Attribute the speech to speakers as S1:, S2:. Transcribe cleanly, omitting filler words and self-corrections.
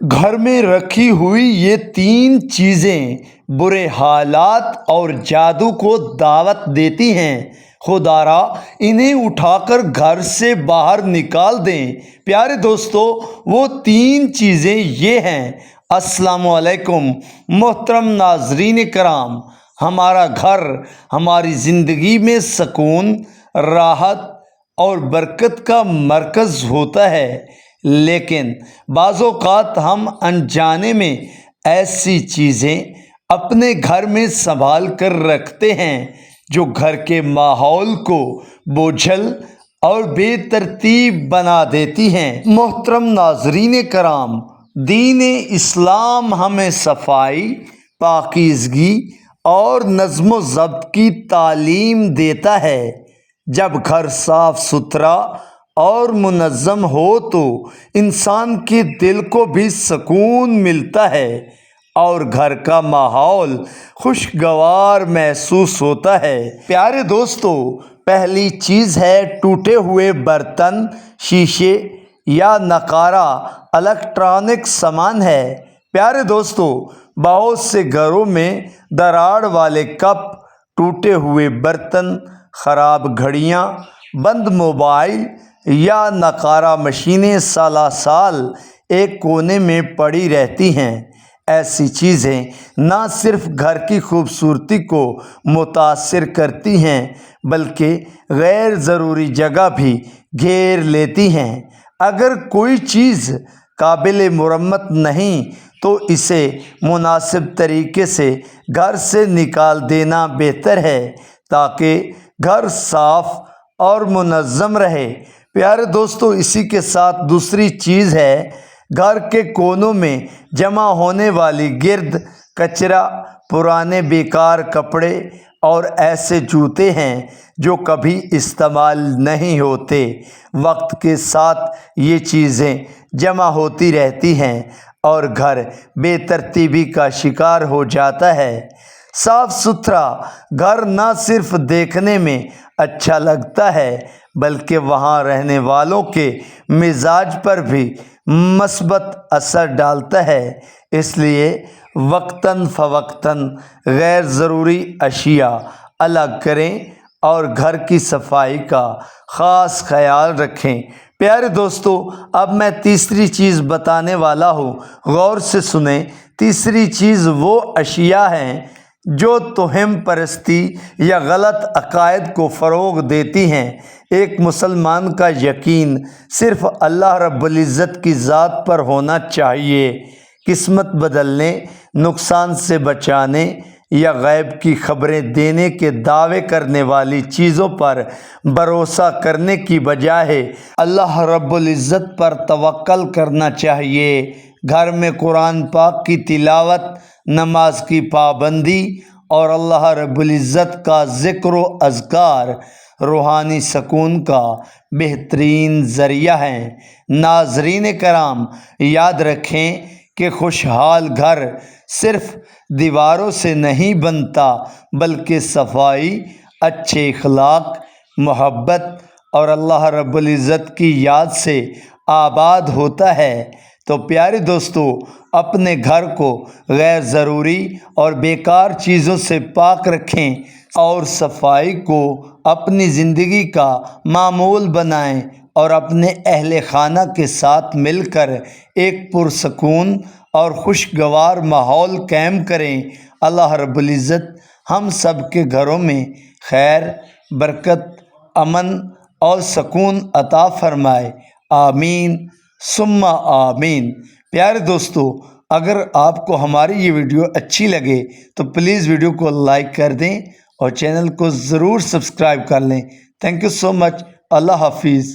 S1: گھر میں رکھی ہوئی یہ 3 چیزیں برے حالات اور جادو کو دعوت دیتی ہیں۔ خدارا انہیں اٹھا کر گھر سے باہر نکال دیں۔ پیارے دوستو، وہ 3 چیزیں یہ ہیں۔ السلام علیکم محترم ناظرین کرام۔ ہمارا گھر ہماری زندگی میں سکون، راحت اور برکت کا مرکز ہوتا ہے، لیکن بعض اوقات ہم انجانے میں ایسی چیزیں اپنے گھر میں سنبھال کر رکھتے ہیں جو گھر کے ماحول کو بوجھل اور بے ترتیب بنا دیتی ہیں۔ محترم ناظرین کرام، دین اسلام ہمیں صفائی، پاکیزگی اور نظم و ضبط کی تعلیم دیتا ہے۔ جب گھر صاف ستھرا اور منظم ہو تو انسان کے دل کو بھی سکون ملتا ہے اور گھر کا ماحول خوشگوار محسوس ہوتا ہے۔ پیارے دوستو، پہلی چیز ہے ٹوٹے ہوئے برتن، شیشے یا نقارہ الیکٹرانک سامان ہے۔ پیارے دوستو، بہت سے گھروں میں دراڑ والے کپ، ٹوٹے ہوئے برتن، خراب گھڑیاں، بند موبائل یا نقارہ مشینیں سالہ سال ایک کونے میں پڑی رہتی ہیں۔ ایسی چیزیں نہ صرف گھر کی خوبصورتی کو متاثر کرتی ہیں بلکہ غیر ضروری جگہ بھی گھیر لیتی ہیں۔ اگر کوئی چیز قابل مرمت نہیں تو اسے مناسب طریقے سے گھر سے نکال دینا بہتر ہے تاکہ گھر صاف اور منظم رہے۔ پیارے دوستو، اسی کے ساتھ دوسری چیز ہے گھر کے کونوں میں جمع ہونے والی گرد، کچرا، پرانے بیکار کپڑے اور ایسے جوتے ہیں جو کبھی استعمال نہیں ہوتے۔ وقت کے ساتھ یہ چیزیں جمع ہوتی رہتی ہیں اور گھر بے ترتیبی کا شکار ہو جاتا ہے۔ صاف ستھرا گھر نہ صرف دیکھنے میں اچھا لگتا ہے بلکہ وہاں رہنے والوں کے مزاج پر بھی مثبت اثر ڈالتا ہے۔ اس لیے وقتاً فوقتاً غیر ضروری اشیاء الگ کریں اور گھر کی صفائی کا خاص خیال رکھیں۔ پیارے دوستو، اب میں تیسری چیز بتانے والا ہوں، غور سے سنیں۔ تیسری چیز وہ اشیاء ہیں جو توہم پرستی یا غلط عقائد کو فروغ دیتی ہیں۔ ایک مسلمان کا یقین صرف اللہ رب العزت کی ذات پر ہونا چاہیے۔ قسمت بدلنے، نقصان سے بچانے یا غیب کی خبریں دینے کے دعوے کرنے والی چیزوں پر بھروسہ کرنے کی بجائے اللہ رب العزت پر توکل کرنا چاہیے۔ گھر میں قرآن پاک کی تلاوت، نماز کی پابندی اور اللہ رب العزت کا ذکر و اذکار روحانی سکون کا بہترین ذریعہ ہیں۔ ناظرین کرام، یاد رکھیں کہ خوشحال گھر صرف دیواروں سے نہیں بنتا بلکہ صفائی، اچھے اخلاق، محبت اور اللہ رب العزت کی یاد سے آباد ہوتا ہے۔ تو پیارے دوستو، اپنے گھر کو غیر ضروری اور بیکار چیزوں سے پاک رکھیں اور صفائی کو اپنی زندگی کا معمول بنائیں اور اپنے اہل خانہ کے ساتھ مل کر ایک پرسکون اور خوشگوار ماحول قائم کریں۔ اللہ رب العزت ہم سب کے گھروں میں خیر، برکت، امن اور سکون عطا فرمائے۔ آمین ثم آمین۔ پیارے دوستو، اگر آپ کو ہماری یہ ویڈیو اچھی لگے تو پلیز ویڈیو کو لائک کر دیں اور چینل کو ضرور سبسکرائب کر لیں۔ تھینک یو سو مچ۔ اللہ حافظ۔